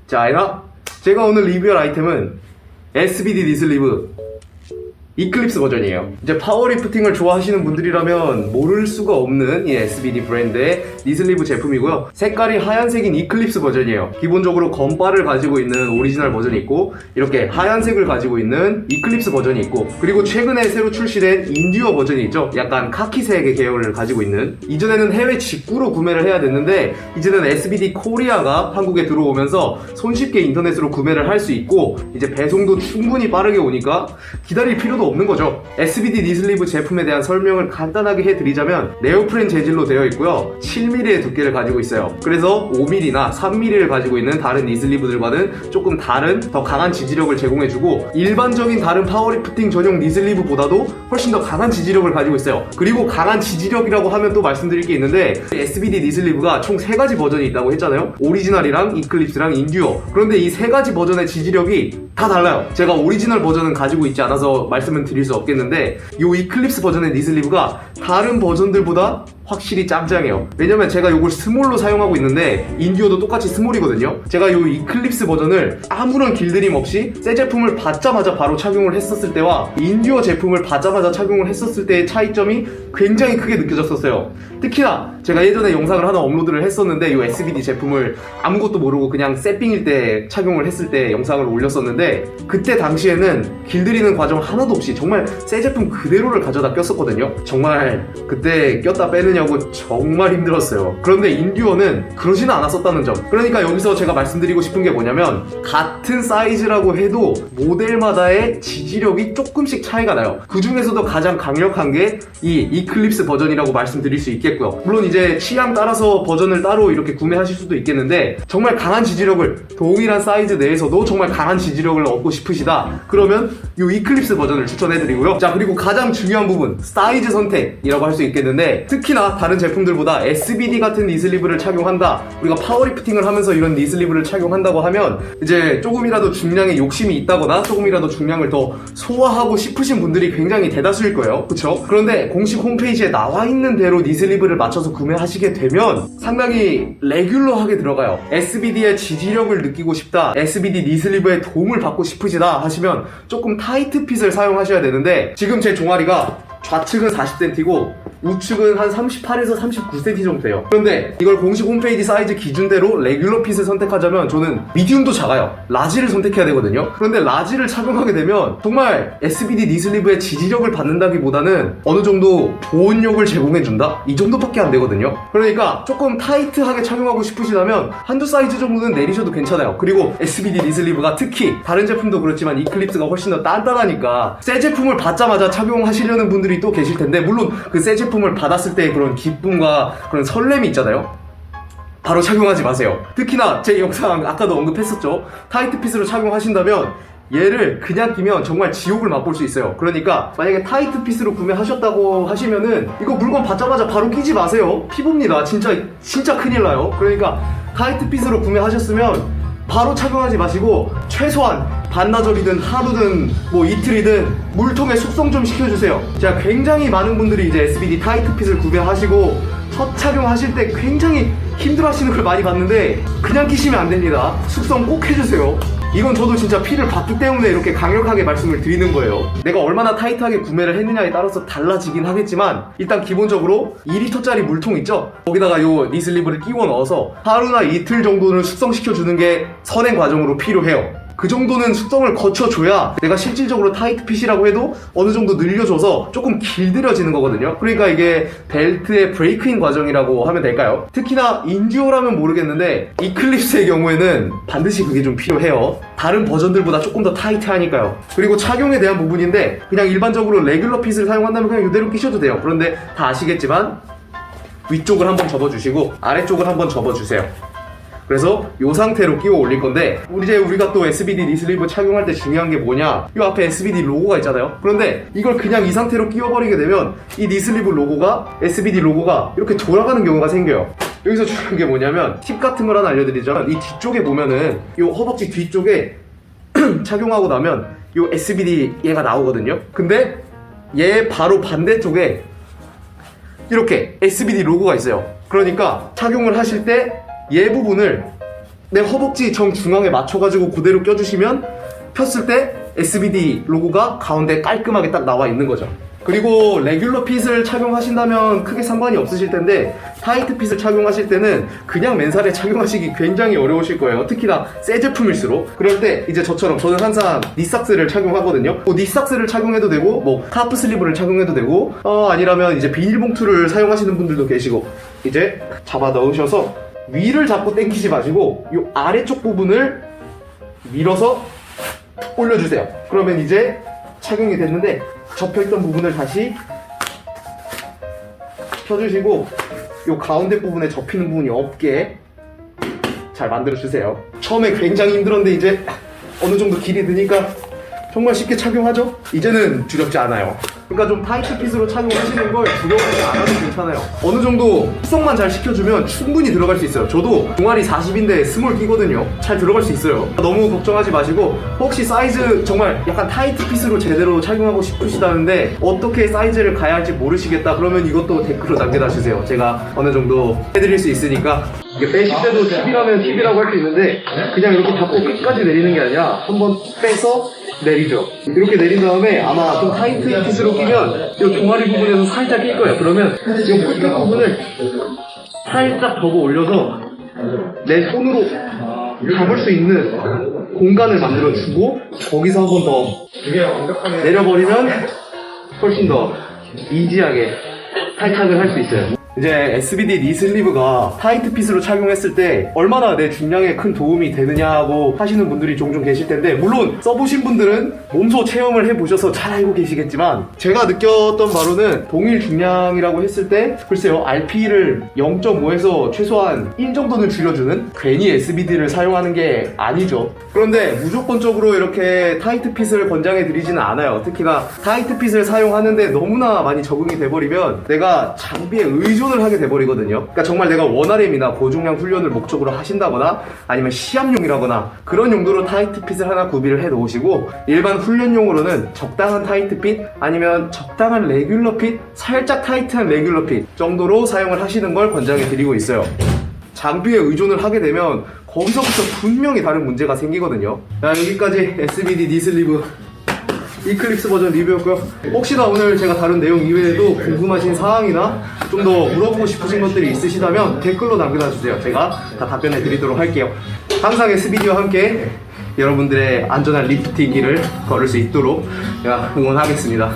자, 얘들아, 제가 오늘 리뷰할 아이템은 SBD 니슬리브 이클립스 버전이에요. 이제 파워리프팅을 좋아하시는 분들이라면 모를 수가 없는 이 SBD 브랜드의 니슬리브 제품이고요. 색깔이 하얀색인 이클립스 버전이에요. 기본적으로 검바를 가지고 있는 오리지널 버전이 있고, 이렇게 하얀색을 가지고 있는 이클립스 버전이 있고, 그리고 최근에 새로 출시된 인듀어 버전이 있죠. 약간 카키색의 계열을 가지고 있는. 이전에는 해외 직구로 구매를 해야 됐는데 이제는 SBD 코리아가 한국에 들어오면서 손쉽게 인터넷으로 구매를 할 수 있고, 이제 배송도 충분히 빠르게 오니까 기다릴 필요도 없는 거죠. SBD 니슬리브 제품에 대한 설명을 간단하게 해드리자면, 네오프렌 재질로 되어 있고요, 7mm의 두께를 가지고 있어요. 그래서 5mm나 3mm를 가지고 있는 다른 니슬리브들과는 조금 다른, 더 강한 지지력을 제공해주고, 일반적인 다른 파워리프팅 전용 니슬리브보다도 훨씬 더 강한 지지력을 가지고 있어요. 그리고 강한 지지력이라고 하면 또 말씀드릴 게 있는데, SBD 니슬리브가 총 3가지 버전이 있다고 했잖아요. 오리지널이랑 이클립스랑 인듀어. 그런데 이 3가지 버전의 지지력이 다 달라요. 제가 오리지널 버전은 가지고 있지 않아서 말씀은 드릴 수 없겠는데, 이 이클립스 버전의 니슬리브가 다른 버전들보다 확실히 짱짱해요. 왜냐면 제가 이걸 스몰로 사용하고 있는데 인듀어도 똑같이 스몰이거든요. 제가 이 이클립스 버전을 아무런 길들임 없이 새 제품을 받자마자 바로 착용을 했었을 때와 인듀어 제품을 받자마자 착용을 했었을 때의 차이점이 굉장히 크게 느껴졌었어요. 특히나 제가 예전에 영상을 하나 업로드를 했었는데, 이 SBD 제품을 아무것도 모르고 그냥 세핑일 때 착용을 했을 때 영상을 올렸었는데, 그때 당시에는 길들이는 과정 하나도 없이 정말 새 제품 그대로를 가져다 꼈었거든요. 정말 그때 꼈다 빼느냐고 정말 힘들었어요. 그런데 인듀어는 그러지는 않았었다는 점. 그러니까 여기서 제가 말씀드리고 싶은 게 뭐냐면, 같은 사이즈라고 해도 모델마다의 지지력이 조금씩 차이가 나요. 그 중에서도 가장 강력한 게 이 이클립스 버전이라고 말씀드릴 수 있겠고요. 물론 이제 취향 따라서 버전을 따로 이렇게 구매하실 수도 있겠는데, 정말 강한 지지력을, 동일한 사이즈 내에서도 정말 강한 지지력을 얻고 싶으시다 그러면 이 이클립스 버전을 추천해드리고요. 자, 그리고 가장 중요한 부분, 사이즈 선택이라고 할 수 있겠는데, 특히나 다른 제품들보다 SBD 같은 니슬리브를 착용한다, 우리가 파워리프팅을 하면서 이런 니슬리브를 착용한다고 하면 이제 조금이라도 중량에 욕심이 있다거나 조금이라도 중량을 더 소화하고 싶으신 분들이 굉장히 대다수일 거예요. 그쵸? 그런데 공식 홈페이지에 나와 있는 대로 니슬리브를 맞춰서 구매하시게 되면 상당히 레귤러하게 들어가요. SBD의 지지력을 느끼고 싶다, SBD 니슬리브의 도움을 받고 싶으시다 하시면 조금 타이트 핏을 사용하셔야 되는데, 지금 제 종아리가 좌측은 40cm고 우측은 한 38에서 39cm 정도 돼요. 그런데 이걸 공식 홈페이지 사이즈 기준대로 레귤러 핏을 선택하자면 저는 미디움도 작아요. 라지를 선택해야 되거든요. 그런데 라지를 착용하게 되면 정말 SBD 니슬리브의 지지력을 받는다기보다는 어느 정도 보온력을 제공해준다? 이 정도밖에 안 되거든요. 그러니까 조금 타이트하게 착용하고 싶으시다면 한두 사이즈 정도는 내리셔도 괜찮아요. 그리고 SBD 니슬리브가 특히 다른 제품도 그렇지만 이클립스가 훨씬 더 단단하니까 새 제품을 받자마자 착용하시려는 분들이 또 계실 텐데, 물론 그 새 제품을 받았을 때의 그런 기쁨과 그런 설렘이 있잖아요. 바로 착용하지 마세요. 특히나 제 영상 아까도 언급했었죠. 타이트 핏으로 착용하신다면 얘를 그냥 끼면 정말 지옥을 맛볼 수 있어요. 그러니까 만약에 타이트 핏으로 구매하셨다고 하시면은 이거 물건 받자마자 바로 끼지 마세요. 피부입니다. 진짜 큰일 나요. 그러니까 타이트 핏으로 구매하셨으면 바로 착용하지 마시고 최소한 반나절이든 하루든 뭐 이틀이든 물통에 숙성 좀 시켜주세요. 제가 굉장히 많은 분들이 이제 SBD 타이트 핏을 구매하시고 첫 착용하실 때 굉장히 힘들어하시는 걸 많이 봤는데, 그냥 끼시면 안 됩니다. 숙성 꼭 해주세요. 이건 저도 진짜 피를 봤기 때문에 이렇게 강력하게 말씀을 드리는 거예요. 내가 얼마나 타이트하게 구매를 했느냐에 따라서 달라지긴 하겠지만, 일단 기본적으로 2리터짜리 물통 있죠? 거기다가 요 니슬리브를 끼워 넣어서 하루나 이틀 정도는 숙성시켜주는 게 선행 과정으로 필요해요. 그 정도는 숙성을 거쳐줘야 내가 실질적으로 타이트 핏이라고 해도 어느 정도 늘려줘서 조금 길들여지는 거거든요. 그러니까 이게 벨트의 브레이크인 과정이라고 하면 될까요? 특히나 인듀어라면 모르겠는데 이클립스의 경우에는 반드시 그게 좀 필요해요. 다른 버전들보다 조금 더 타이트하니까요. 그리고 착용에 대한 부분인데, 그냥 일반적으로 레귤러 핏을 사용한다면 그냥 이대로 끼셔도 돼요. 그런데 다 아시겠지만 위쪽을 한번 접어주시고 아래쪽을 한번 접어주세요. 그래서 이 상태로 끼워 올릴 건데, 이제 우리가 또 SBD 니슬리브 착용할 때 중요한 게 뭐냐, 이 앞에 SBD 로고가 있잖아요. 그런데 이걸 그냥 이 상태로 끼워버리게 되면 이 니슬리브 로고가, SBD 로고가 이렇게 돌아가는 경우가 생겨요. 여기서 중요한 게 뭐냐면, 팁 같은 걸 하나 알려드리자면, 이 뒤쪽에 보면은 이 허벅지 뒤쪽에 착용하고 나면 이 SBD 얘가 나오거든요. 근데 얘 바로 반대쪽에 이렇게 SBD 로고가 있어요. 그러니까 착용을 하실 때 얘 부분을 내 허벅지 정중앙에 맞춰가지고 그대로 껴주시면 폈을 때 SBD 로고가 가운데 깔끔하게 딱 나와 있는 거죠. 그리고 레귤러 핏을 착용하신다면 크게 상관이 없으실 텐데 타이트 핏을 착용하실 때는 그냥 맨살에 착용하시기 굉장히 어려우실 거예요. 특히나 새 제품일수록. 그럴 때 이제 저처럼 저는 항상 니삭스를 착용하거든요. 뭐 니삭스를 착용해도 되고 뭐 카프 슬리브를 착용해도 되고 아니라면 이제 비닐봉투를 사용하시는 분들도 계시고 이제 잡아 넣으셔서 위를 잡고 당기지 마시고 이 아래쪽 부분을 밀어서 올려주세요. 그러면 이제 착용이 됐는데 접혀있던 부분을 다시 펴주시고 이 가운데 부분에 접히는 부분이 없게 잘 만들어주세요. 처음에 굉장히 힘들었는데 이제 어느 정도 길이 드니까 정말 쉽게 착용하죠? 이제는 두렵지 않아요. 그러니까 좀 타이트 핏으로 착용하시는 걸 두려워하지 않아도 괜찮아요. 어느 정도 숙성만 잘 시켜주면 충분히 들어갈 수 있어요. 저도 종아리 40인데 스몰 끼거든요. 잘 들어갈 수 있어요. 너무 걱정하지 마시고 혹시 사이즈 정말 약간 타이트 핏으로 제대로 착용하고 싶으시다는데 어떻게 사이즈를 가야 할지 모르시겠다 그러면 이것도 댓글로 남겨다 주세요. 제가 어느 정도 해드릴 수 있으니까. 이게 빼실 때도 팁이라면 팁이라고 할 수 있는데 그냥 이렇게 잡고 끝까지 내리는 게 아니라 한번 빼서 내리죠. 이렇게 내린 다음에 아마 좀 타이트 핏으로 끼면 이 종아리 부분에서 살짝 낄 거예요. 그러면 이 끝에 부분을 살짝 접어 올려서 내 손으로 잡을 수 있는 공간을 만들어 주고 거기서 한 번 더 내려버리면 훨씬 더 이지하게 탈착을 할 수 있어요. 이제 SBD 니슬리브가 타이트 핏으로 착용했을 때 얼마나 내 중량에 큰 도움이 되느냐고 하시는 분들이 종종 계실 텐데 물론 써보신 분들은 몸소 체험을 해보셔서 잘 알고 계시겠지만 제가 느꼈던 바로는 동일 중량이라고 했을 때 글쎄요 RP를 0.5에서 최소한 1 정도는 줄여주는 괜히 SBD를 사용하는 게 아니죠. 그런데 무조건적으로 이렇게 타이트 핏을 권장해 드리지는 않아요. 특히나 타이트 핏을 사용하는데 너무나 많이 적응이 돼버리면 내가 장비에 의존을 하게 돼버리거든요. 그러니까 정말 내가 원RM이나 고중량 훈련을 목적으로 하신다거나 아니면 시합용이라거나 그런 용도로 타이트 핏을 하나 구비를 해 놓으시고 일반 훈련용으로는 적당한 타이트 핏 아니면 적당한 레귤러 핏, 살짝 타이트한 레귤러 핏 정도로 사용을 하시는 걸 권장해 드리고 있어요. 장비에 의존을 하게 되면 거기서부터 분명히 다른 문제가 생기거든요. 자, 여기까지 SBD 니슬리브 이클립스 버전 리뷰였고요. 혹시나 오늘 제가 다룬 내용 이외에도 궁금하신 사항이나 좀 더 물어보고 싶으신 것들이 있으시다면 댓글로 남겨주세요. 제가 다 답변해 드리도록 할게요. 항상 SBD와 함께 여러분들의 안전한 리프팅 길을 걸을 수 있도록 제가 응원하겠습니다.